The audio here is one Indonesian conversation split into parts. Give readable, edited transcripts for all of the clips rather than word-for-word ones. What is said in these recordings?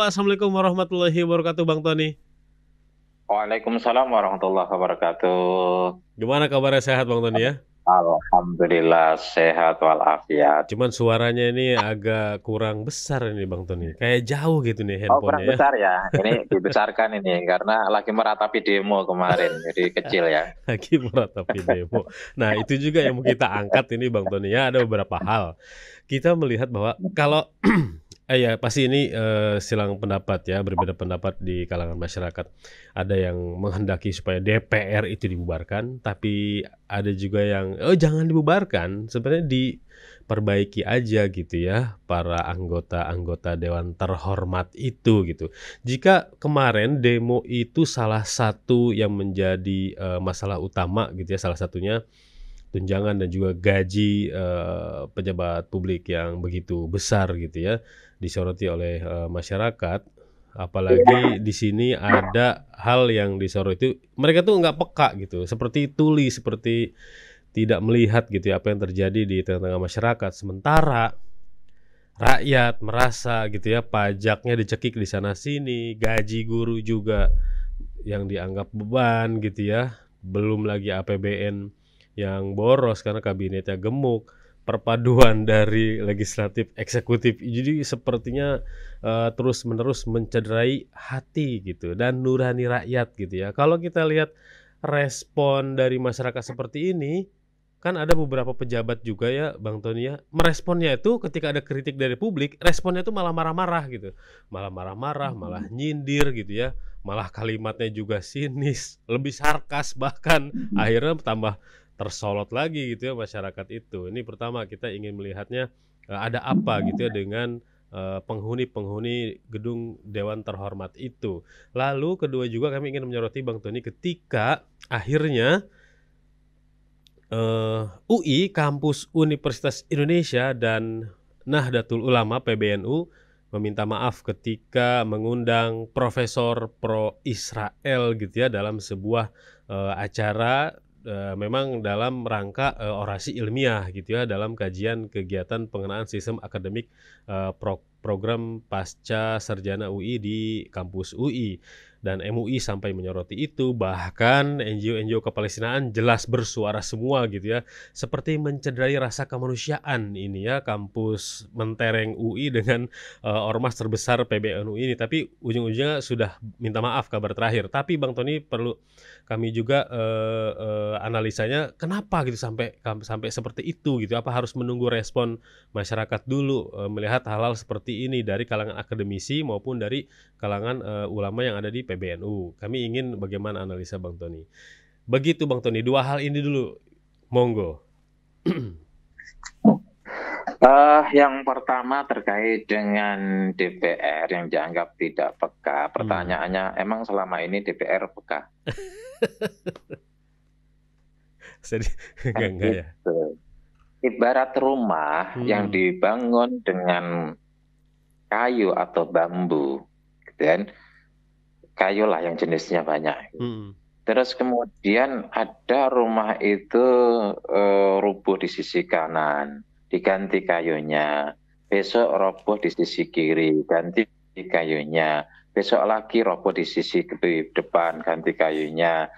Halo, assalamualaikum warahmatullahi wabarakatuh, Bang Tony. Waalaikumsalam warahmatullahi wabarakatuh. Gimana kabarnya, sehat Bang Tony ya? Alhamdulillah sehat walafiat. Cuman suaranya ini agak kurang besar ini Bang Tony. Kayak jauh gitu nih Oh, handphonenya kurang ya. besar ya. Ini dibesarkan ini karena lagi meratapi demo kemarin, jadi kecil ya. Lagi meratapi demo. Nah, itu juga yang mau kita angkat ini Bang Tony ya. Ada beberapa hal. Kita melihat bahwa kalau ya pasti ini silang pendapat ya, berbeda pendapat di kalangan masyarakat. Ada yang menghendaki supaya DPR itu dibubarkan, tapi ada juga yang oh jangan dibubarkan, sebenarnya diperbaiki aja gitu ya para anggota-anggota dewan terhormat itu gitu. Jika kemarin demo itu salah satu yang menjadi masalah utama gitu ya, salah satunya tunjangan dan juga gaji, pejabat publik yang begitu besar gitu ya, disoroti oleh, masyarakat. Apalagi di sini ada hal yang disoroti, mereka tuh nggak peka gitu, seperti tuli, seperti tidak melihat gitu ya, apa yang terjadi di tengah-tengah masyarakat. Sementara rakyat merasa gitu ya, pajaknya dicekik di sana sini, gaji guru juga yang dianggap beban gitu ya, belum lagi APBN yang boros karena kabinetnya gemuk, perpaduan dari legislatif, eksekutif, jadi sepertinya, terus-menerus mencederai hati gitu dan nurani rakyat gitu ya. Kalau kita lihat respon dari masyarakat seperti ini, kan ada beberapa pejabat juga ya Bang Tony ya, meresponnya itu ketika ada kritik dari publik, responnya itu malah marah-marah gitu. Malah marah-marah, malah nyindir gitu ya, malah kalimatnya juga sinis, lebih sarkas bahkan, akhirnya tambah tersolot lagi gitu ya masyarakat itu. Ini pertama kita ingin melihatnya, ada apa gitu ya dengan, penghuni-penghuni gedung dewan terhormat itu. Lalu kedua juga kami ingin menyoroti Bang Tony ketika akhirnya UI, Kampus Universitas Indonesia dan Nahdlatul Ulama (PBNU) meminta maaf ketika mengundang profesor pro Israel gitu ya dalam sebuah, acara, memang dalam rangka, orasi ilmiah gitu ya dalam kajian kegiatan pengenaan sistem akademik, program pasca sarjana UI di kampus UI. Dan MUI sampai menyoroti itu, bahkan NGO-NGO kepalestinaan jelas bersuara semua gitu ya, seperti mencederai rasa kemanusiaan ini ya, kampus mentereng UI dengan, ormas terbesar PBNU ini. Tapi ujung-ujungnya sudah minta maaf kabar terakhir. Tapi Bang Tony perlu kami juga, analisanya kenapa gitu sampai seperti itu gitu, apa harus menunggu respon masyarakat dulu, melihat hal-hal seperti ini dari kalangan akademisi maupun dari kalangan, ulama yang ada di PBNU. Kami ingin bagaimana analisa Bang Tony. Begitu Bang Tony, 2 hal ini dulu, monggo. Yang pertama terkait dengan DPR yang dianggap tidak peka. Mmm. Pertanyaannya, emang selama ini DPR peka? Sedih Kan enggak ya? gitu. Ibarat rumah yang Mhm, dibangun dengan kayu atau bambu, gitu kan? Kayu lah yang jenisnya banyak. mhm, Terus kemudian ada rumah itu rubuh di sisi kanan, diganti kayunya. Besok roboh di sisi kiri, ganti kayunya. Besok lagi roboh di sisi depan, ganti kayunya.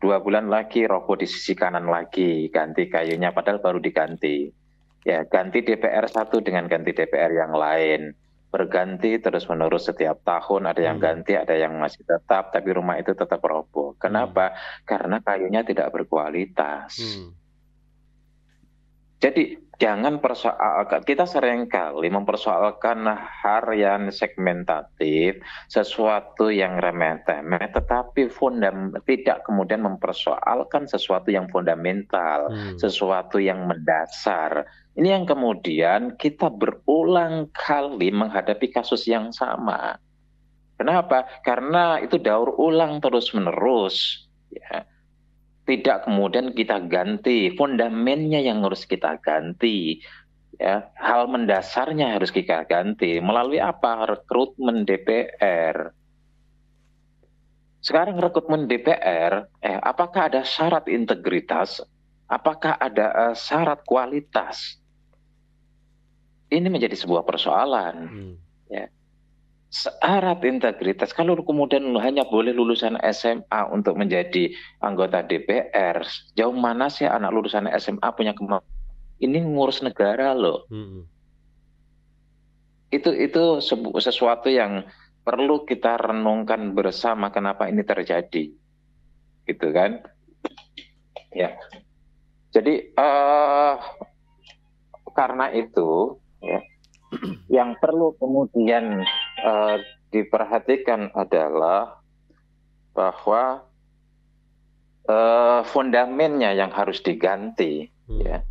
2 bulan lagi roboh di sisi kanan lagi, ganti kayunya. Padahal baru diganti. Ya, ganti DPR satu dengan ganti DPR yang lain. Berganti terus-menerus setiap tahun, ada yang mhm, ganti, ada yang masih tetap, tapi rumah itu tetap roboh. mhm, Kenapa? Karena kayunya tidak berkualitas. mhm, Jadi jangan persoalkan, kita seringkali mempersoalkan harian segmentatif, sesuatu yang remeh-temeh, tetapi tidak kemudian mempersoalkan sesuatu yang fundamental, mhm, sesuatu yang mendasar. Ini yang kemudian kita berulang kali menghadapi kasus yang sama. Kenapa? Karena itu daur ulang terus-menerus. Ya, tidak kemudian kita ganti fundamennya yang harus kita ganti, ya hal mendasarnya harus kita ganti melalui apa, rekrutmen DPR. Sekarang rekrutmen DPR, apakah ada syarat integritas, apakah ada syarat kualitas, ini menjadi sebuah persoalan, mhm, ya. syarat integritas. Kalau kemudian hanya boleh lulusan SMA untuk menjadi anggota DPR, jauh mana sih anak lulusan SMA punya kemampuan? Ini ngurus negara loh. Hmm. Itu sesuatu yang perlu kita renungkan bersama kenapa ini terjadi, gitu kan? Ya. Jadi karena itu, ya, yang perlu kemudian diperhatikan adalah bahwa fundamennya yang harus diganti, ya,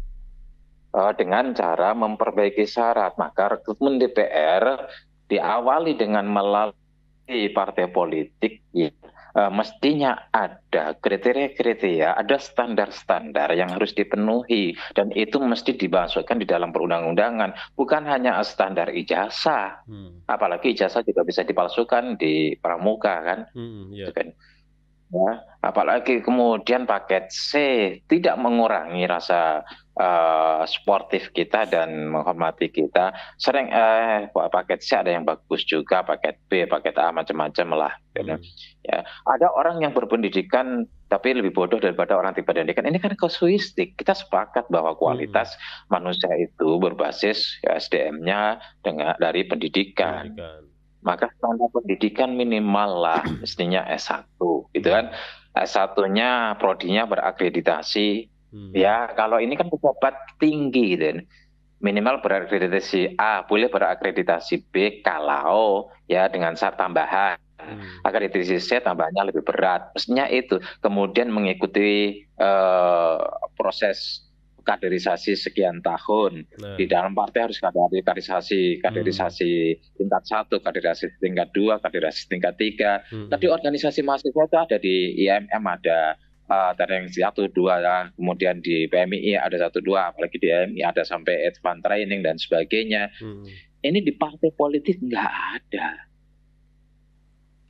dengan cara memperbaiki syarat. Maka rekrutmen DPR diawali dengan melalui partai politik, ya. Mestinya ada kriteria-kriteria, ada standar-standar yang harus dipenuhi, dan itu mesti dimasukkan di dalam perundang-undangan, bukan hanya standar ijazah. Apalagi ijazah juga bisa dipalsukan di pramuka kan. Yeah. Ya, apalagi kemudian paket C tidak mengurangi rasa sportif kita dan menghormati kita. Sering paket C ada yang bagus juga, paket B, paket A, macam-macam lah. Ya, ada orang yang berpendidikan tapi lebih bodoh daripada orang tidak berpendidikan. Ini kan kasuistik. Kita sepakat bahwa kualitas manusia itu berbasis ya, SDM-nya dari pendidikan. Maka standar pendidikan minimal lah, mestinya S1, gitu kan. S1-nya, prodinya berakreditasi. Ya, kalau ini kan pejabat tinggi, gitu. Minimal berakreditasi A, boleh berakreditasi B kalau ya dengan syarat tambahan. Akreditasi C tambahnya lebih berat. Mestinya itu. Kemudian mengikuti proses kaderisasi sekian tahun. Di dalam partai harus kaderisasi tingkat 1, kaderisasi tingkat 2, kaderisasi tingkat 3. Tadi organisasi mahasiswa itu ada di IMM, ada yang 1, 2, kemudian di PMI ada 1, 2, apalagi di IMI ada sampai advance training dan sebagainya. Ini di partai politik nggak ada.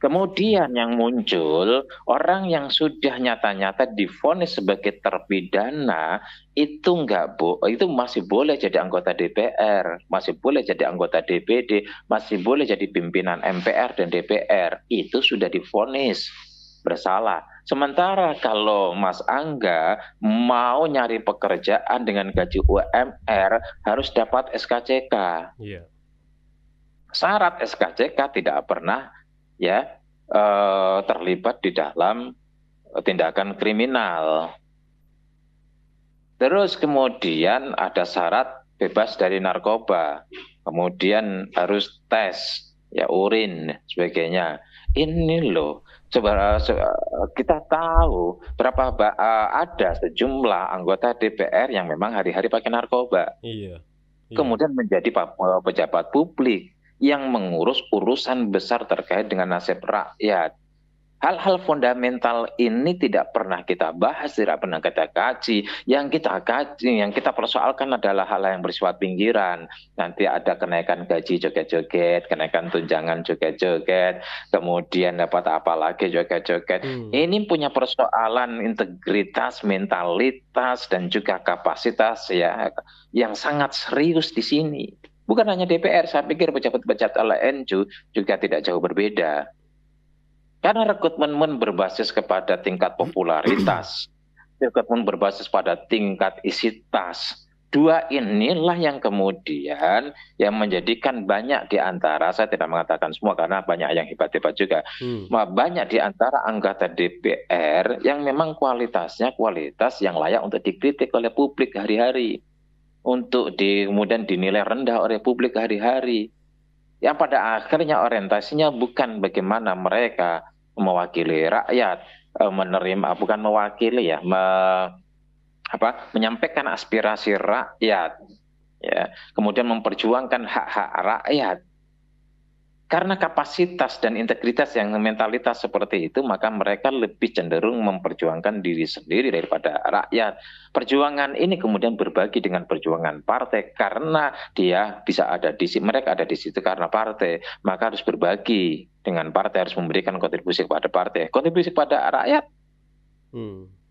Kemudian yang muncul, orang yang sudah nyata-nyata divonis sebagai terpidana, itu itu masih boleh jadi anggota DPR, masih boleh jadi anggota DPD, masih boleh jadi pimpinan MPR dan DPR. Itu sudah divonis bersalah. Sementara kalau Mas Angga mau nyari pekerjaan dengan gaji UMR, harus dapat SKCK. Syarat SKCK tidak pernah terlibat di dalam tindakan kriminal. Terus kemudian ada syarat bebas dari narkoba, kemudian harus tes urin sebagainya. Ini loh, kita tahu berapa ada sejumlah anggota DPR yang memang hari-hari pakai narkoba. Kemudian menjadi pejabat publik yang mengurus urusan besar terkait dengan nasib rakyat. Hal-hal fundamental ini tidak pernah kita bahas, tidak pernah kita kaji. Yang kita persoalkan adalah hal yang bersifat pinggiran. Nanti ada kenaikan gaji joget-joget, kenaikan tunjangan joget-joget, kemudian dapat apa lagi joget-joget. Ini punya persoalan integritas, mentalitas, dan juga kapasitas yang sangat serius di sini. Bukan hanya DPR, saya pikir pejabat-pejabat lain juga tidak jauh berbeda. Karena rekrutmen berbasis kepada tingkat popularitas, rekrutmen berbasis pada tingkat isi tas. Dua inilah yang kemudian yang menjadikan banyak di antara, saya tidak mengatakan semua karena banyak yang hebat-hebat juga, banyak di antara anggota DPR yang memang kualitasnya kualitas yang layak untuk dikritik oleh publik hari-hari. Untuk kemudian dinilai rendah oleh publik hari-hari. Yang pada akhirnya orientasinya bukan bagaimana mereka mewakili rakyat, bukan mewakili menyampaikan aspirasi rakyat, kemudian memperjuangkan hak-hak rakyat. Karena kapasitas dan integritas yang mentalitas seperti itu, maka mereka lebih cenderung memperjuangkan diri sendiri daripada rakyat. Perjuangan ini kemudian berbagi dengan perjuangan partai, karena dia bisa ada mereka ada di situ karena partai, maka harus berbagi dengan partai, harus memberikan kontribusi kepada partai, kontribusi kepada rakyat.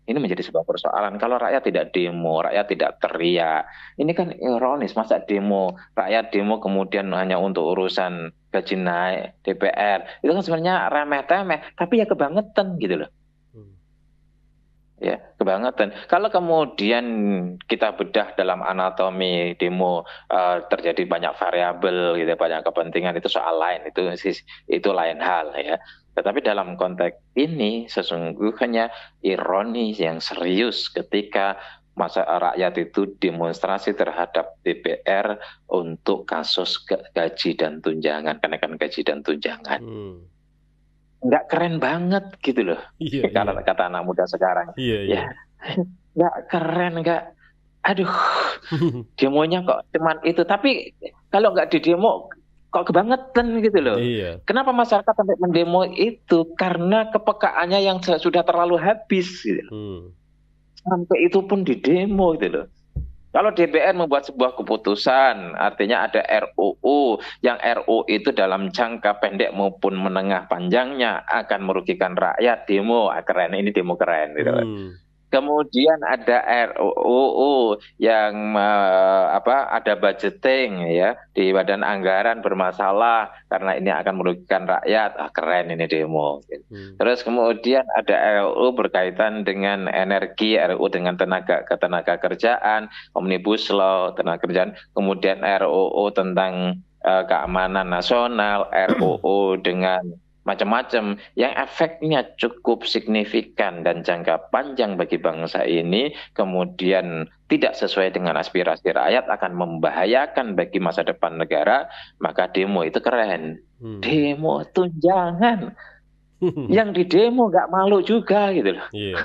Ini menjadi sebuah persoalan. Kalau rakyat tidak demo, rakyat tidak teriak, ini kan ironis. Masa rakyat demo kemudian hanya untuk urusan gaji naik, DPR. Itu kan sebenarnya remeh-temeh, tapi ya kebangetan gitu loh. Hmm. Ya, kebangetan. Kalau kemudian kita bedah dalam anatomi demo, terjadi banyak variabel gitu, banyak kepentingan, itu soal lain, itu lain hal ya. Tetapi dalam konteks ini sesungguhnya ironis yang serius ketika masa rakyat itu demonstrasi terhadap DPR untuk kasus gaji dan tunjangan, kenaikan gaji dan tunjangan. Hmm. Nggak keren banget gitu loh, Iya, kata iya. kata anak muda sekarang. Iya, iya. Ya, nggak keren, nggak. Aduh, demonya kok cuman itu. Tapi kalau nggak di demo, kok kebangetan gitu loh. Iya. Kenapa masyarakat sampai mendemo itu? Karena kepekaannya yang sudah terlalu habis gitu. Hmm. Sampai itu pun di demo gitu loh. Kalau DPR membuat sebuah keputusan, artinya ada RUU, yang RUU itu dalam jangka pendek maupun menengah panjangnya akan merugikan rakyat, demo, keren, ini demo keren gitu. Hmm. Kemudian ada RUU yang ada budgeting ya di badan anggaran bermasalah karena ini akan merugikan rakyat, keren ini demo. Terus kemudian ada RUU berkaitan dengan energi, RUU dengan tenaga kerjaan, Omnibus Law tenaga kerjaan, kemudian RUU tentang keamanan nasional, RUU dengan macam-macam yang efeknya cukup signifikan dan jangka panjang bagi bangsa ini, kemudian tidak sesuai dengan aspirasi rakyat, akan membahayakan bagi masa depan negara, maka demo itu keren. Demo tunjangan yang di demo nggak malu juga gitu loh. Iya.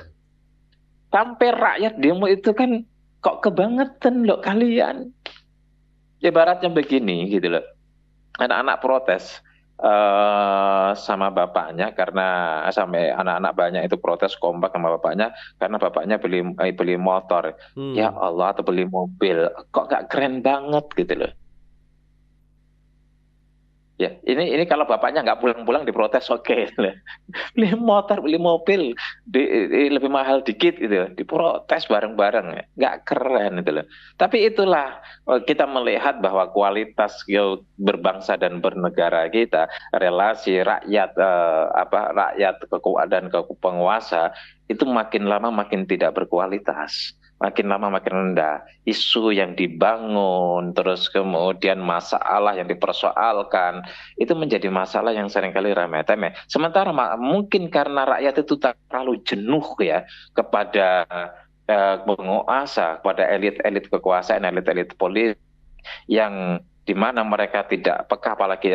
Sampai rakyat demo itu kan kok kebangetan loh kalian. Ibaratnya begini gitu loh, anak-anak protes sama bapaknya karena sampai anak-anak banyak itu protes kompak sama bapaknya karena bapaknya beli motor. Ya Allah, atau beli mobil, kok gak keren banget gitu loh. Ya, ini kalau bapaknya nggak pulang-pulang diprotes, oke. Beli motor, beli mobil lebih mahal dikit gitu, diprotes bareng-bareng, nggak keren itu loh. Tapi itulah kita melihat bahwa kualitas berbangsa dan bernegara kita, relasi rakyat rakyat dan ke penguasa itu makin lama makin tidak berkualitas. Makin lama makin rendah. Isu yang dibangun, terus kemudian masalah yang dipersoalkan, itu menjadi masalah yang seringkali remeh-temeh. Sementara mungkin karena rakyat itu terlalu jenuh ya kepada penguasa, kepada elit-elit kekuasaan, elit-elit politik yang di mana mereka tidak peka, apalagi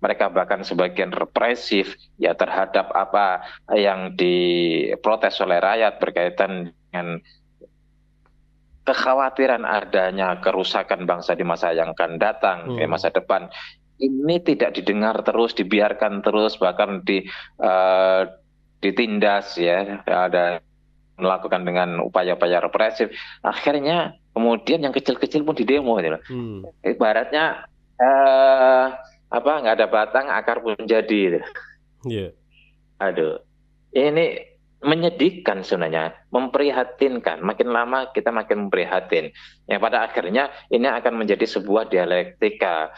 mereka bahkan sebagian represif ya terhadap apa yang diprotes oleh rakyat berkaitan dengan kekhawatiran adanya kerusakan bangsa di masa yang akan datang, masa depan. Ini tidak didengar terus, dibiarkan terus, bahkan ditindas ya, ada melakukan dengan upaya-upaya represif. Akhirnya kemudian yang kecil-kecil pun didemo gitu. Ibaratnya nggak ada batang, akar pun jadi. Iya. Aduh, ini menyedihkan sebenarnya, memprihatinkan. Makin lama kita makin memprihatin. Yang pada akhirnya ini akan menjadi sebuah dialektika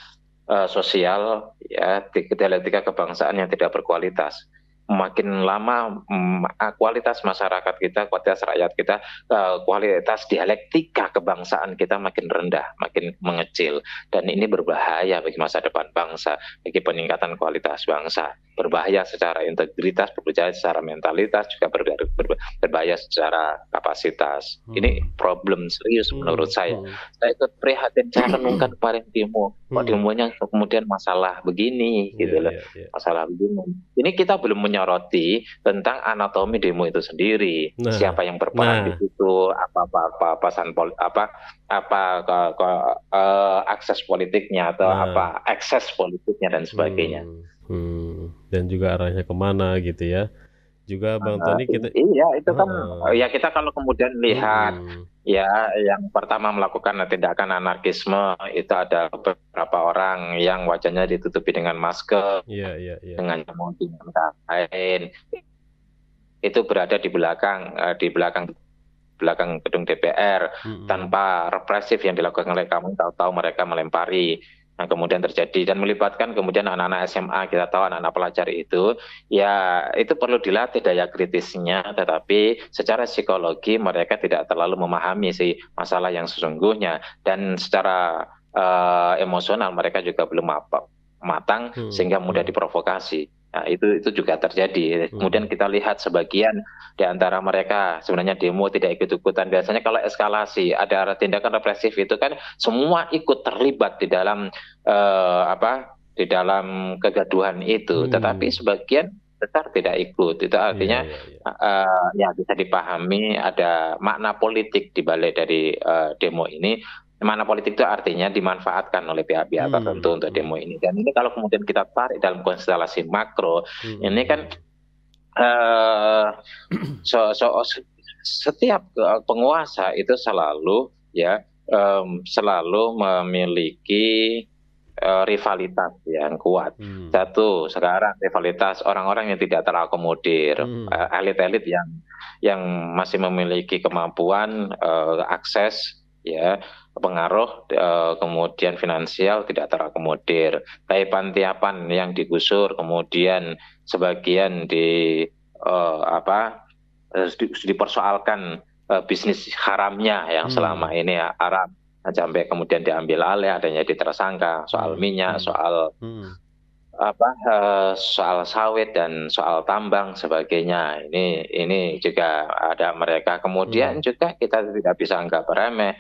sosial, ya, dialektika kebangsaan yang tidak berkualitas. Makin lama kualitas masyarakat kita, kualitas rakyat kita, kualitas dialektika kebangsaan kita makin rendah, makin mengecil. Dan ini berbahaya bagi masa depan bangsa, bagi peningkatan kualitas bangsa. Berbahaya secara integritas, berbahaya secara mentalitas, juga berbahaya secara kapasitas. Ini problem serius menurut saya. Saya ikut prihatin, saya renungkan kemarin demo. Kok demonya kemudian masalah begini, gitu loh. Masalah begini. Ini kita belum menyoroti tentang anatomi demo itu sendiri. Siapa yang berperan di situ, akses politiknya atau akses politiknya dan sebagainya. Dan juga arahnya kemana gitu ya. Juga Bang Tony kita itu kan ya kita kalau kemudian lihat ya yang pertama melakukan tindakan anarkisme itu ada beberapa orang yang wajahnya ditutupi dengan masker, dengan kain, itu berada di belakang gedung DPR tanpa represif yang dilakukan oleh kamu, tahu-tahu mereka melempari Nah, kemudian terjadi dan melibatkan kemudian anak-anak SMA, kita tahu anak-anak pelajar itu, ya itu perlu dilatih daya kritisnya, tetapi secara psikologi mereka tidak terlalu memahami si masalah yang sesungguhnya, dan secara emosional mereka juga belum matang sehingga mudah diprovokasi. Nah, itu juga terjadi. Kemudian kita lihat sebagian di antara mereka sebenarnya demo tidak ikut-ikutan. Biasanya kalau eskalasi ada tindakan represif itu kan semua ikut terlibat di dalam di dalam kegaduhan itu. Tetapi sebagian besar tidak ikut. Itu artinya ya bisa dipahami ada makna politik di balik dari demo ini. Mana politik itu artinya dimanfaatkan oleh pihak-pihak tertentu untuk demo ini. Dan ini kalau kemudian kita tarik dalam konstelasi makro, ini kan setiap penguasa itu selalu selalu memiliki rivalitas yang kuat. Satu, sekarang rivalitas orang-orang yang tidak terakomodir, elit-elit yang masih memiliki kemampuan akses pengaruh kemudian finansial tidak terakomodir, Taipan-Tiapan yang digusur, kemudian sebagian dipersoalkan bisnis haramnya yang selama ini haram, sampai kemudian diambil alih, adanya ditersangka soal minyak, soal soal sawit dan soal tambang sebagainya. Ini juga ada mereka. Kemudian juga kita tidak bisa anggap remeh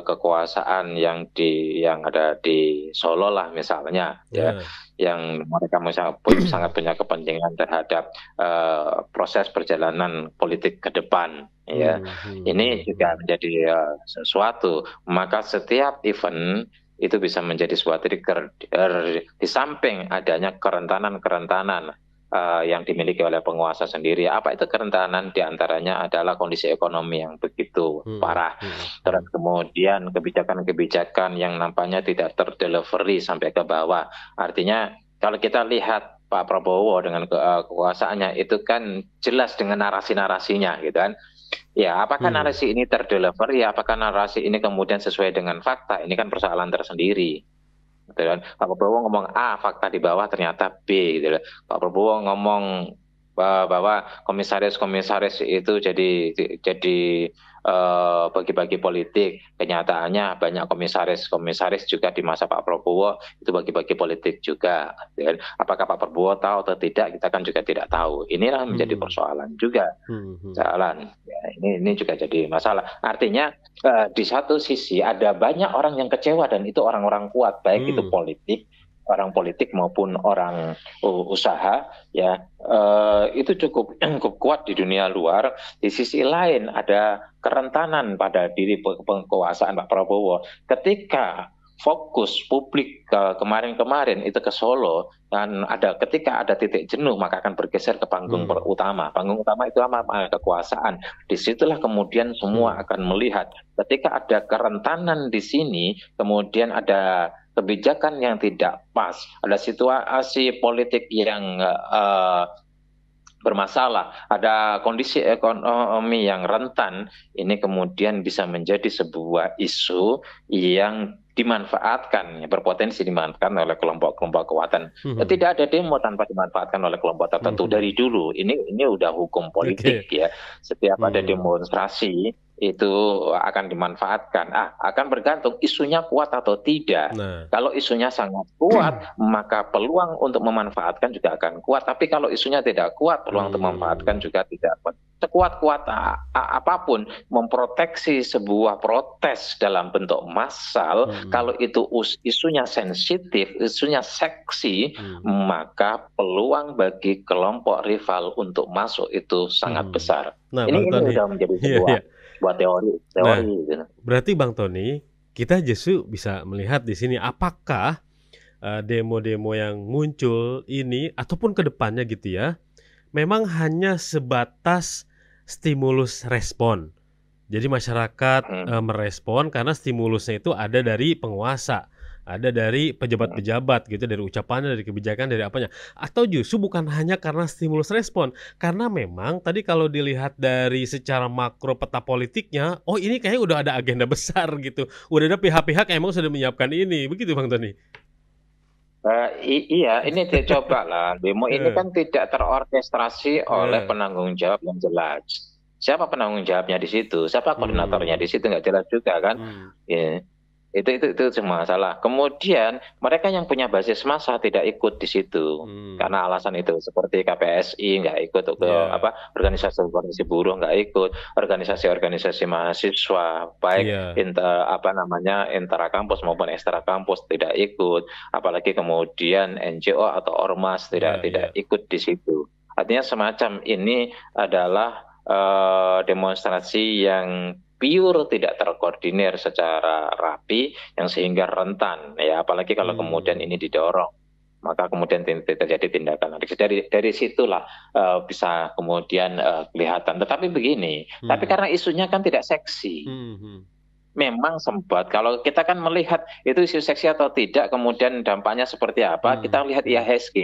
kekuasaan yang ada di Solo lah misalnya, yang mereka sangat punya kepentingan terhadap proses perjalanan politik ke depan. Ini juga menjadi sesuatu. Maka setiap event itu bisa menjadi suatu di samping adanya kerentanan yang dimiliki oleh penguasa sendiri. Apa itu kerentanan? Di antaranya adalah kondisi ekonomi yang begitu parah. Terus kemudian kebijakan-kebijakan yang nampaknya tidak terdelivery sampai ke bawah. Artinya kalau kita lihat Pak Prabowo dengan kekuasaannya itu kan jelas dengan narasi-narasinya gitu kan. Ya, apakah narasi ini terdeliver? Ya, apakah narasi ini kemudian sesuai dengan fakta? Ini kan persoalan tersendiri. Gitu kan? Pak Prabowo ngomong A, fakta di bawah ternyata B. Gitu. Pak Prabowo ngomong bahwa komisaris-komisaris itu jadi bagi-bagi politik. Kenyataannya banyak komisaris juga di masa Pak Prabowo itu bagi-bagi politik juga. Dan apakah Pak Prabowo tahu atau tidak, kita kan juga tidak tahu. Inilah menjadi persoalan juga. Jalan. Ya, ini juga jadi masalah. Artinya di satu sisi ada banyak orang yang kecewa dan itu orang-orang kuat, baik itu orang politik maupun orang usaha, itu cukup kuat di dunia luar. Di sisi lain ada kerentanan pada diri kekuasaan Pak Prabowo. Ketika fokus publik kemarin-kemarin itu ke Solo, dan ketika ada titik jenuh maka akan bergeser ke panggung utama. Panggung utama itu kekuasaan. Disitulah kemudian semua akan melihat ketika ada kerentanan di sini, kemudian ada kebijakan yang tidak pas, ada situasi politik yang bermasalah, ada kondisi ekonomi yang rentan, ini kemudian bisa menjadi sebuah isu yang berpotensi dimanfaatkan oleh kelompok-kelompok kekuatan. Tidak ada demo tanpa dimanfaatkan oleh kelompok tertentu dari dulu. Ini udah hukum politik ya. Setiap ada demonstrasi itu akan dimanfaatkan. Akan bergantung isunya kuat atau tidak. Kalau isunya sangat kuat, maka peluang untuk memanfaatkan juga akan kuat. Tapi kalau isunya tidak kuat, peluang untuk memanfaatkan juga tidak kuat. Sekuat-kuat apapun memproteksi sebuah protes dalam bentuk massal, kalau itu isunya sensitif, isunya seksi, maka peluang bagi kelompok rival untuk masuk itu sangat besar. Ini sudah menjadi sebuah teori. Gitu. Berarti Bang Tony, kita justru bisa melihat di sini apakah demo-demo yang muncul ini ataupun ke depannya gitu ya, memang hanya sebatas stimulus respon. Jadi masyarakat merespon karena stimulusnya itu ada dari penguasa. ada dari pejabat-pejabat gitu, dari ucapannya, dari kebijakan, dari apanya. Atau justru bukan hanya karena stimulus respon, karena memang tadi kalau dilihat dari secara makro peta politiknya, oh ini kayaknya udah ada agenda besar gitu. Udah ada pihak-pihak yang emang sudah menyiapkan ini, begitu Bang Tony? Iya, ini dicoba lah. Demo ini Eh, kan tidak terorkestrasi oleh eh, penanggung jawab yang jelas. Siapa penanggung jawabnya di situ? Siapa koordinatornya di hmm, situ? Nggak jelas juga kan? hmm, Ya, itu semua masalah. Kemudian mereka yang punya basis massa tidak ikut di situ hmm, karena alasan itu, seperti KPSI nggak ikut, ke iya, apa, organisasi buruh nggak ikut, organisasi-organisasi mahasiswa baik iya, apa namanya, intra kampus maupun ekstra kampus tidak ikut, apalagi kemudian NGO atau ormas iya, tidak iya, tidak ikut di situ. Artinya semacam ini adalah demonstrasi yang pure, tidak terkoordinir secara rapi, yang sehingga rentan ya, apalagi kalau kemudian hmm, ini didorong, maka kemudian terjadi tindakan anarkis. Dari situlah bisa kemudian kelihatan. Tetapi begini, tapi hmm, karena isunya kan tidak seksi, hmm, hmm, memang sempat kalau kita kan melihat itu isu seksi atau tidak, kemudian dampaknya seperti apa, hmm, kita lihat hmm, IHSG.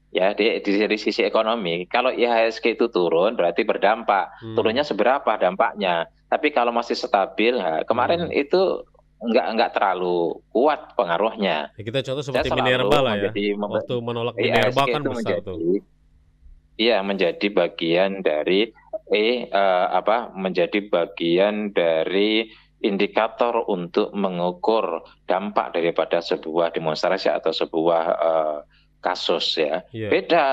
Ya, dari sisi ekonomi, kalau IHSG itu turun berarti berdampak. hmm, Turunnya seberapa dampaknya? Tapi kalau masih stabil, ya, kemarin hmm. itu nggak terlalu kuat pengaruhnya. Ya, kita contoh Saya seperti Minerba selalu lah ya. Waktu menolak Minerba IHSG kan itu besar tuh. menjadi bagian dari menjadi bagian dari indikator untuk mengukur dampak daripada sebuah demonstrasi atau sebuah kasus ya. Iya. Beda.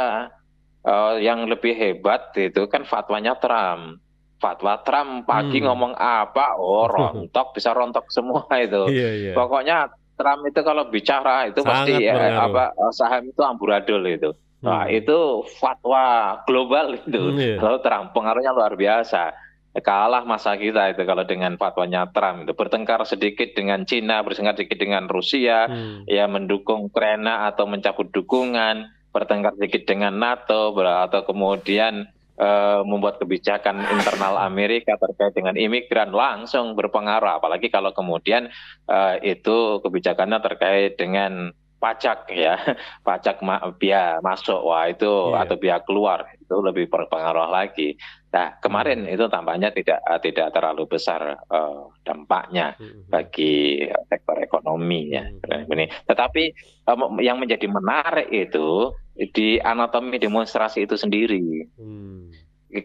Yang lebih hebat itu kan fatwanya Trump. Fatwa Trump pagi Hmm. ngomong apa, oh rontok, bisa rontok semua itu. Iya, iya. Pokoknya Trump itu kalau bicara itu Sangat pasti berpengaruh. saham itu amburadul itu. Wah, Hmm. itu fatwa global itu. Iya. Kalau Trump pengaruhnya luar biasa. Kalah masa kita itu kalau dengan fatwanya Trump itu, bertengkar sedikit dengan Cina, bertengkar sedikit dengan Rusia, Hmm. ya mendukung Ukraina atau mencabut dukungan, bertengkar sedikit dengan NATO, atau kemudian membuat kebijakan internal Amerika terkait dengan imigran, langsung berpengaruh. Apalagi kalau kemudian itu kebijakannya terkait dengan pajak ya, pajak biaya masuk, wah itu, Iya. atau biaya keluar, itu lebih berpengaruh lagi. Nah, Hmm. kemarin itu tampaknya tidak terlalu besar dampaknya Hmm. Hmm. bagi sektor ekonomi ya. Hmm. Hmm. Ini. Hmm. Tetapi yang menjadi menarik itu di anatomi demonstrasi itu sendiri, Hmm.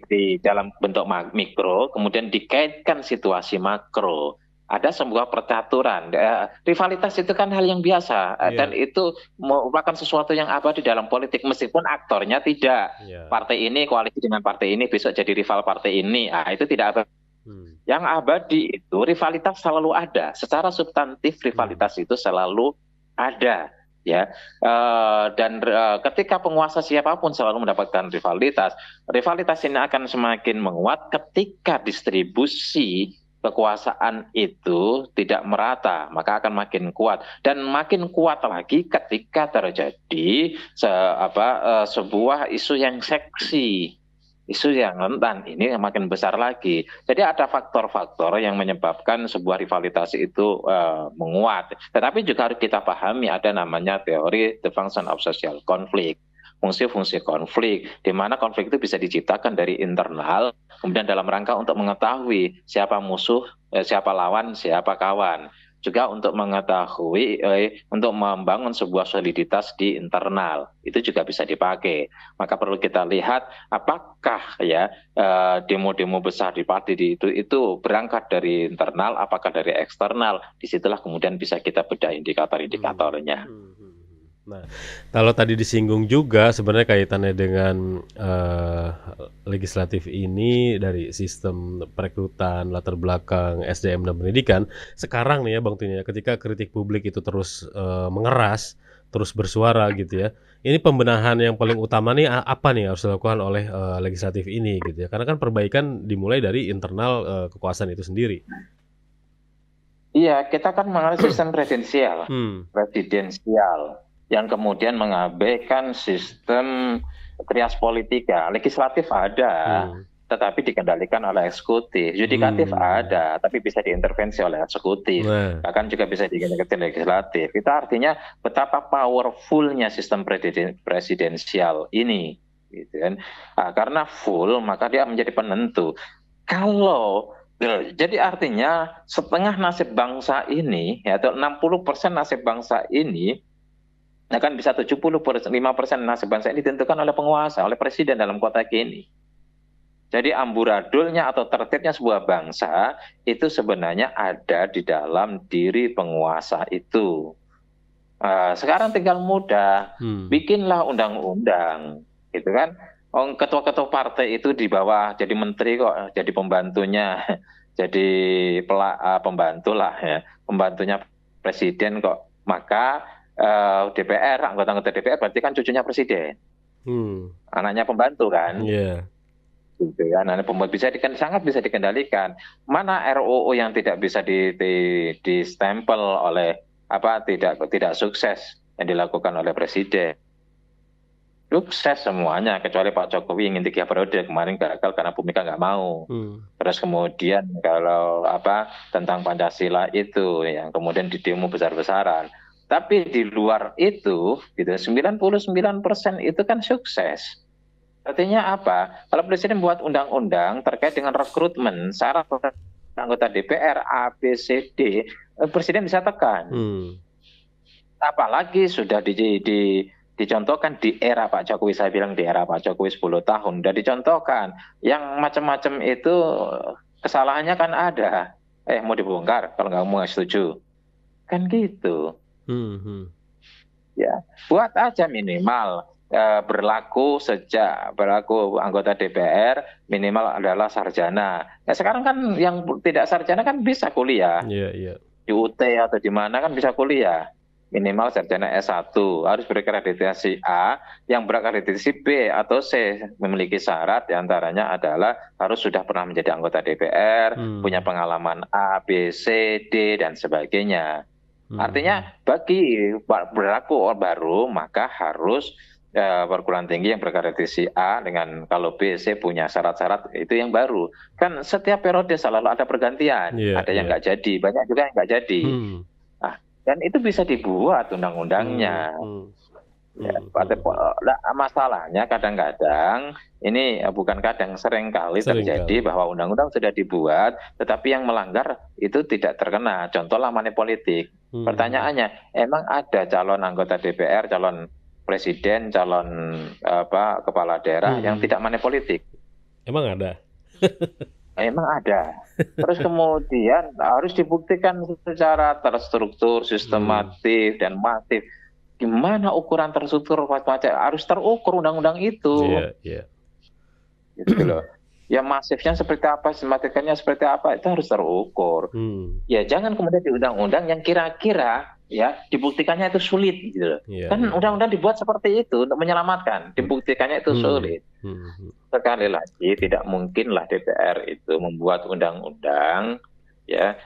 di dalam bentuk mikro, kemudian dikaitkan situasi makro. Ada sebuah percaturan. Rivalitas itu kan hal yang biasa, dan Iya. itu merupakan sesuatu yang abadi dalam politik, meskipun aktornya tidak. Iya. Partai ini koalisi dengan partai ini, besok jadi rival partai ini. Itu tidak abadi. Hmm. Yang abadi itu rivalitas selalu ada. Secara substantif Hmm. rivalitas itu selalu ada, ya. Dan ketika penguasa siapapun selalu mendapatkan rivalitas, rivalitas ini akan semakin menguat ketika distribusi kekuasaan itu tidak merata, maka akan makin kuat, dan makin kuat lagi ketika terjadi sebuah isu yang seksi, isu yang rentan, ini makin besar lagi. Jadi ada faktor-faktor yang menyebabkan sebuah rivalitas itu menguat. Tetapi juga harus kita pahami ada namanya teori the function of social conflict, fungsi-fungsi konflik, di mana konflik itu bisa diciptakan dari internal, kemudian dalam rangka untuk mengetahui siapa musuh, siapa lawan, siapa kawan. Juga untuk mengetahui, untuk membangun sebuah soliditas di internal, itu juga bisa dipakai. Maka perlu kita lihat apakah ya demo-demo besar di partai itu berangkat dari internal, apakah dari eksternal. Disitulah kemudian bisa kita bedah Hmm. indikator-indikatornya. Hmm. Hmm. Nah, kalau tadi disinggung juga sebenarnya kaitannya dengan legislatif ini dari sistem perekrutan, latar belakang SDM dan pendidikan. Sekarang nih ya Bang Tini, ketika kritik publik itu terus mengeras, terus bersuara gitu ya. Ini pembenahan yang paling utama nih apa nih harus dilakukan oleh legislatif ini gitu ya. Karena kan perbaikan dimulai dari internal kekuasaan itu sendiri. Iya, kita kan mengenal sistem presidensial, Hmm. yang kemudian mengabaikan sistem trias politika. Legislatif ada, Hmm. tetapi dikendalikan oleh eksekutif. Yudikatif ada, tapi bisa diintervensi oleh eksekutif. Bahkan juga bisa diintervensi legislatif. Itu artinya betapa powerfulnya sistem presidensial ini. Gitu kan. Nah, karena full, maka dia menjadi penentu. Jadi artinya setengah nasib bangsa ini, atau 60% nasib bangsa ini, akan bisa 75% nasib bangsa ini ditentukan oleh penguasa, oleh presiden dalam konteks ini. Jadi amburadulnya atau tertibnya sebuah bangsa itu sebenarnya ada di dalam diri penguasa itu. Sekarang tinggal mudah, bikinlah undang-undang, gitu kan? Ketua-ketua partai itu di bawah jadi menteri kok, jadi pembantunya, jadi pembantu lah ya, pembantunya presiden kok. Maka DPR, anggota-anggota DPR berarti kan cucunya presiden, anaknya pembantu kan? Yeah. Gitu ya, sangat bisa dikendalikan. Mana RUU yang tidak bisa di stempel oleh tidak sukses yang dilakukan oleh presiden? Sukses semuanya kecuali Pak Jokowi ingin 3 periode, kemarin gagal karena Bu Mega nggak mau. Terus kemudian kalau tentang Pancasila itu yang kemudian di demo besar-besaran. Tapi di luar itu gitu 99% itu kan sukses. Artinya apa? Kalau presiden buat undang-undang terkait dengan rekrutmen syarat anggota DPR A, B, C, D, presiden bisa tekan. Apalagi sudah dicontohkan di era Pak Jokowi, saya bilang di era Pak Jokowi 10 tahun, sudah dicontohkan. Yang macam-macam itu kesalahannya kan ada. Mau dibongkar kalau nggak setuju. Kan gitu. Ya, buat aja minimal. Berlaku anggota DPR minimal adalah sarjana. Nah, sekarang kan yang tidak sarjana kan bisa kuliah. Di UT atau di mana kan bisa kuliah. Minimal sarjana S1, harus berakreditasi A, yang berakreditasi B atau C memiliki syarat diantaranya adalah harus sudah pernah menjadi anggota DPR, punya pengalaman A, B, C, D dan sebagainya. Artinya bagi berlaku baru maka harus perguruan tinggi yang berakreditasi A dengan kalau B, C punya syarat-syarat itu yang baru. Kan setiap periode selalu ada pergantian, ada yang nggak jadi, banyak juga yang nggak jadi. Nah, dan itu bisa dibuat undang-undangnya. Masalahnya kadang-kadang ini sering kali terjadi bahwa undang-undang sudah dibuat, tetapi yang melanggar itu tidak terkena. Contohlah money politik. Pertanyaannya, emang ada calon anggota DPR, calon presiden, calon kepala daerah yang tidak money politik? Emang ada? Emang ada. Terus kemudian harus dibuktikan secara terstruktur, sistematis dan masif. Gimana ukuran terstruktur macam-macam? Harus terukur undang-undang itu. Gitu loh. Ya masifnya seperti apa, sistematikanya seperti apa, itu harus terukur. Ya jangan kemudian di undang-undang yang kira-kira ya dibuktikannya itu sulit gitu loh. Kan undang-undang dibuat seperti itu untuk menyelamatkan, dibuktikannya itu sulit. Sekali lagi tidak mungkinlah DPR itu membuat undang-undang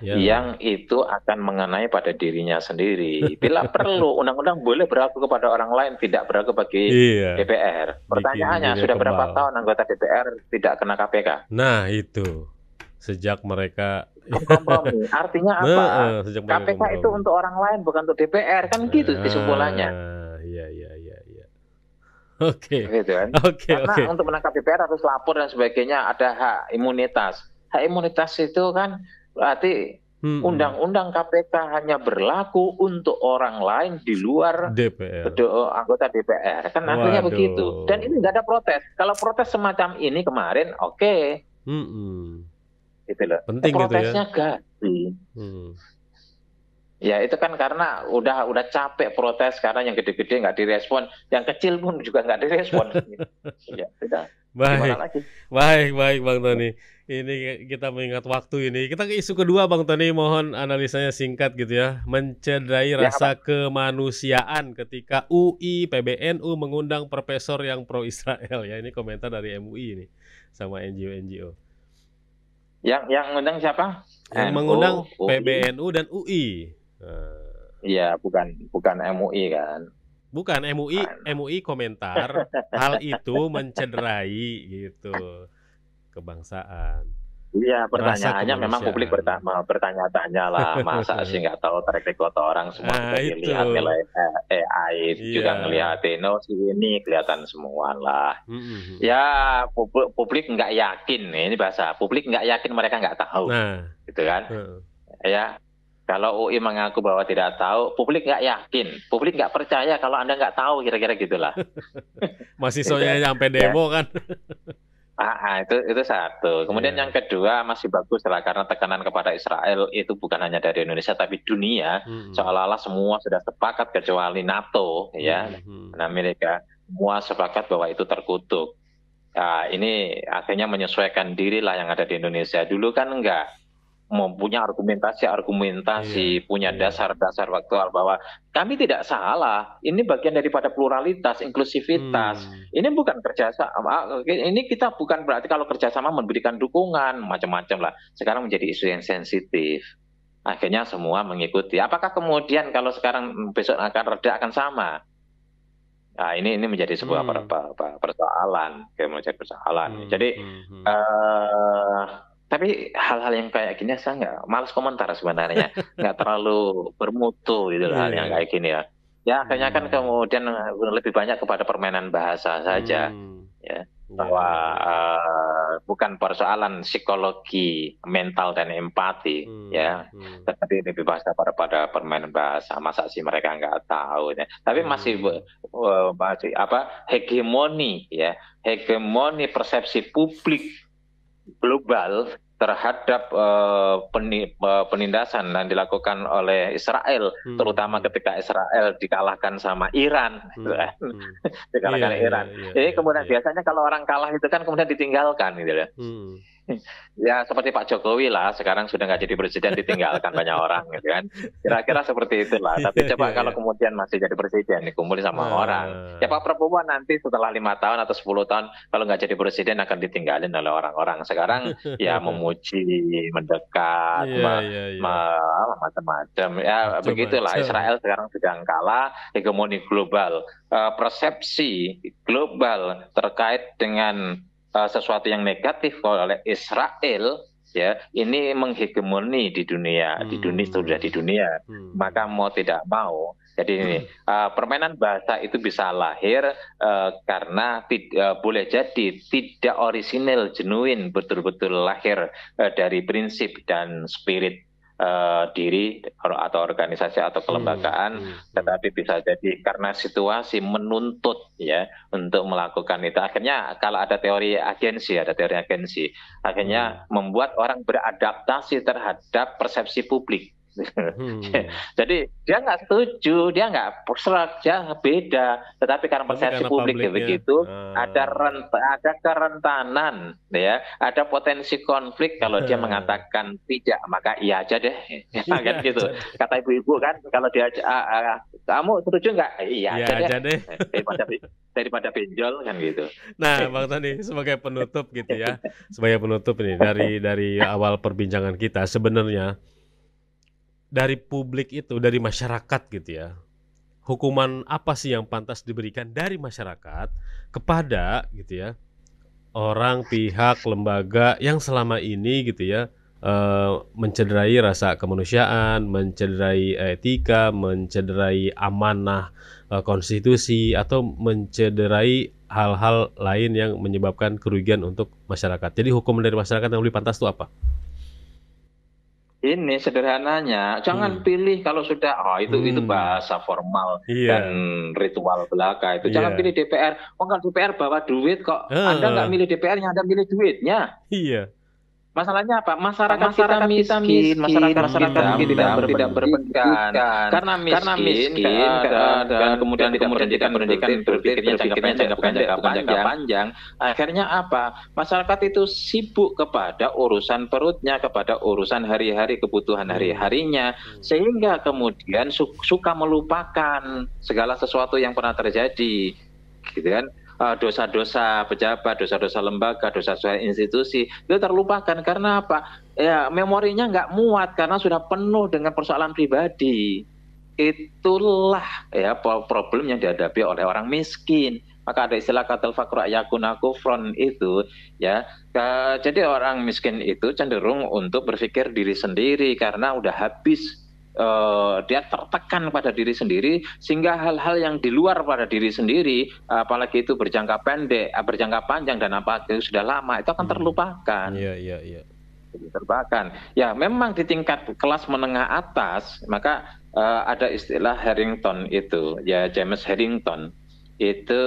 yang itu akan mengenai pada dirinya sendiri. Bila perlu undang-undang boleh berlaku kepada orang lain, tidak berlaku bagi DPR. Pertanyaannya sudah berapa tahun anggota DPR tidak kena KPK? Nah itu sejak mereka kompromi. Artinya apa? KPK itu untuk orang lain bukan untuk DPR, kan gitu kesimpulannya. Iya. Oke. Gitu kan? Karena untuk menangkap DPR harus lapor dan sebagainya, ada hak imunitas. Hak imunitas itu kan berarti undang-undang KPK hanya berlaku untuk orang lain di luar DPR. Anggota DPR. Kan artinya begitu. Dan ini nggak ada protes. Kalau protes semacam ini kemarin, oke. Gitu loh. Penting protesnya gitu ya. ganti. Ya itu kan karena udah capek protes karena yang gede-gede nggak direspon, yang kecil pun juga nggak direspon. Ya, sudah. Baik Bang Tony. Ini kita mengingat waktu ini. Kita ke isu kedua Bang Tony, mohon analisanya singkat gitu ya. Mencederai rasa kemanusiaan ketika UI PBNU mengundang profesor yang pro Israel ya. Ini komentar dari MUI ini sama NGO. Yang mengundang siapa? Yang mengundang PBNU dan UI. Iya, bukan MUI kan. Bukan MUI komentar hal itu mencederai gitu. kebangsaan, Iya, rasa pertanyaannya memang publik kemanusiaan. bertanya-tanya lah, masa sih nggak tahu track record orang semua Nah sudah itu, dilihat, nilai AI iya, juga ngeliatin, oh si ini kelihatan semua lah. mhm mhm. Ya publik nggak yakin, ini bahasa, publik nggak yakin mereka nggak tahu, Nah, gitu kan? heeh. Ya, kalau UI mengaku bahwa tidak tahu, publik nggak yakin, publik nggak percaya kalau Anda nggak tahu, kira-kira gitulah. Gitu. Mahasiswanya sampai Ya. demo kan. Itu satu. Kemudian yang Iya, kedua masih bagus lah karena tekanan kepada Israel itu bukan hanya dari Indonesia tapi dunia, mhm, seolah-olah semua sudah sepakat kecuali NATO ya mhm mhm. dan Amerika, semua sepakat bahwa itu terkutuk. Nah, ini akhirnya menyesuaikan diri lah yang ada di Indonesia. Dulu kan enggak mempunyai argumentasi, Iya punya iya, dasar-dasar faktual bahwa kami tidak salah. Ini bagian daripada pluralitas, inklusivitas. mmm, Ini bukan kerjasama. Ini kita bukan berarti kalau kerjasama memberikan dukungan macam-macam lah. Sekarang menjadi isu yang sensitif. Akhirnya semua mengikuti. Apakah kemudian kalau sekarang besok akan reda akan sama? Nah, ini menjadi sebuah mmm, persoalan, kayak menjadi persoalan. mhm Jadi mhm mhm. tapi hal-hal yang kayak gini saya nggak malas komentar sebenarnya, nggak terlalu bermutu gitu hal yang Iya, kayak gini ya. Ya akhirnya kan mmm, kemudian lebih banyak kepada permainan bahasa saja, ya iya bahwa iya iya, bukan persoalan psikologi, mental dan empati, ya, mmm, tetapi lebih bahasa pada permainan bahasa. Masa sih mereka nggak tahu, ya. Tapi masih mmm, masih apa hegemoni, ya, hegemoni persepsi publik global terhadap penindasan yang dilakukan oleh Israel, terutama mhm ketika Israel dikalahkan sama Iran, gitu mhm kan. mhm. Iya Dikalahkan iya Iran. iya Jadi iya kemudian iya, biasanya kalau orang kalah itu kan kemudian ditinggalkan gitu loh. mhm. Ya seperti Pak Jokowi lah, sekarang sudah nggak jadi presiden ditinggalkan banyak orang gitu kan. Kira-kira seperti itulah. Tapi Iya coba iya. kalau kemudian masih jadi presiden dikumpulin sama orang. Ya Nah. Pak Prabowo nanti setelah 5 tahun atau 10 tahun kalau nggak jadi presiden akan ditinggalin oleh orang-orang. Sekarang ya memuji, mendekat, Iya iya iya, macam-macam. Ya begitulah. macam-macam. Israel sekarang sedang kalah hegemoni global. Persepsi global terkait dengan sesuatu yang negatif oleh Israel ya ini menghegemoni di dunia sudah di dunia maka Mhm. mau tidak mau jadi ini permainan bahasa itu bisa lahir karena boleh jadi tidak orisinil genuine betul-betul lahir dari prinsip dan spirit diri atau organisasi atau Mhm kelembagaan, mhm mhm. tetapi bisa jadi karena situasi menuntut ya untuk melakukan itu. Akhirnya kalau ada teori agensi, Mmm. akhirnya membuat orang beradaptasi terhadap persepsi publik. Mhm. Jadi dia nggak setuju, dia nggak serak, dia beda. Tetapi karena Tapi persepsi karena publik publiknya begitu, ada kerentanan, ya, ada potensi konflik kalau dia mengatakan tidak, maka iya aja deh, kan iya gitu. aja deh, Kata ibu-ibu kan, kalau dia kamu setuju nggak? Iya iya aja deh, aja deh. daripada benjol kan gitu. Nah, Bang Tani, sebagai penutup gitu ya, sebagai penutup nih dari awal perbincangan kita, sebenarnya dari publik itu, dari masyarakat gitu ya, hukuman apa sih yang pantas diberikan dari masyarakat kepada gitu ya, orang, pihak, lembaga yang selama ini gitu ya, mencederai rasa kemanusiaan, mencederai etika, mencederai amanah, konstitusi, atau mencederai hal-hal lain yang menyebabkan kerugian untuk masyarakat. Jadi hukuman dari masyarakat yang lebih pantas itu apa? Ini sederhananya, jangan Hmm, pilih kalau sudah, itu hmm, bahasa formal dan iya, ritual belaka itu. Jangan iya, pilih DPR. Oh, kalau DPR bawa duit kok, Anda nggak heeh, milih DPR-nya, Anda milih duitnya. iya, Masalahnya apa? Masyarakat kita miskin, masyarakat kita tidak berpendidikan. Karena miskin, dan kemudian tidak berpendidikan, berpikirnya jangka pendek, bukan jangka panjang. Akhirnya apa? Masyarakat itu sibuk kepada urusan perutnya, kepada urusan hari-hari, kebutuhan hmm, hari-harinya, hmm, sehingga kemudian suka melupakan segala sesuatu yang pernah terjadi, gitu kan? Dosa-dosa pejabat, dosa-dosa lembaga, dosa-dosa institusi itu terlupakan karena apa? Ya memorinya nggak muat karena sudah penuh dengan persoalan pribadi. Itulah ya problem yang dihadapi oleh orang miskin. Maka ada istilah qatal faqra yakuna kufron itu, ya. Jadi orang miskin itu cenderung untuk berpikir diri sendiri karena udah habis, dia tertekan pada diri sendiri sehingga hal-hal yang di luar pada diri sendiri, apalagi itu berjangka pendek, berjangka panjang dan apa itu sudah lama itu akan terlupakan. Iya, iya, iya. Terlupakan. Ya, memang di tingkat kelas menengah atas, maka ada istilah Harrington itu, ya James Harrington itu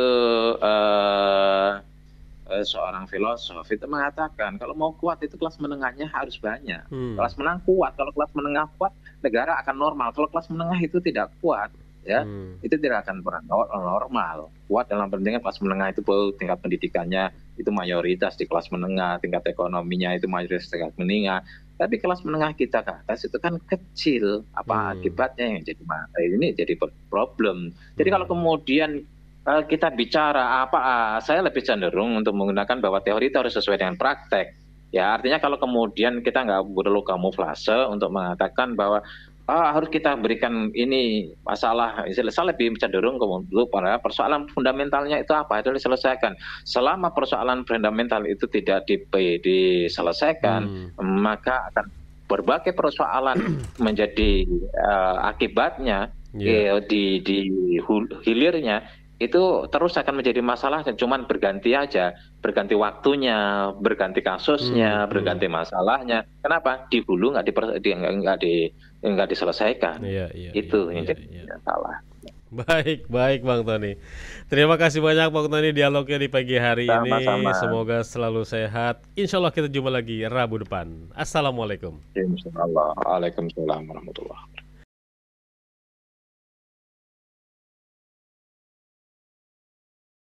seorang filosof itu mengatakan kalau mau kuat itu kelas menengahnya harus banyak. Kelas menengah kuat, kalau kelas menengah kuat negara akan normal. Kalau kelas menengah itu tidak kuat, ya itu tidak akan pernah normal. Kuat dalam pentingnya kelas menengah itu tingkat pendidikannya itu mayoritas di kelas menengah, tingkat ekonominya itu mayoritas tingkat menengah. Tapi kelas menengah kita ke atas itu kan kecil, apa akibatnya yang jadi ini jadi problem. Jadi kalau kemudian kita bicara saya lebih cenderung untuk menggunakan bahwa teori itu harus sesuai dengan praktek. Ya, artinya kalau kemudian kita nggak perlu kamuflase untuk mengatakan bahwa harus kita berikan ini masalah, saya lebih cenderung pada persoalan fundamentalnya itu apa itu diselesaikan. Selama persoalan fundamental itu tidak diselesaikan, maka akan berbagai persoalan menjadi akibatnya di hilirnya itu terus akan menjadi masalah dan cuman berganti aja, berganti waktunya, berganti kasusnya, berganti masalahnya. Kenapa? Di hulu nggak diselesaikan. Itu yang jadi salah. Baik Bang Tony. Terima kasih banyak Bang Tony dialognya di pagi hari ini. Semoga selalu sehat. Insya Allah kita jumpa lagi Rabu depan. Assalamualaikum. Insyaallah. Waalaikumsalam warahmatullahi wabarakatuh.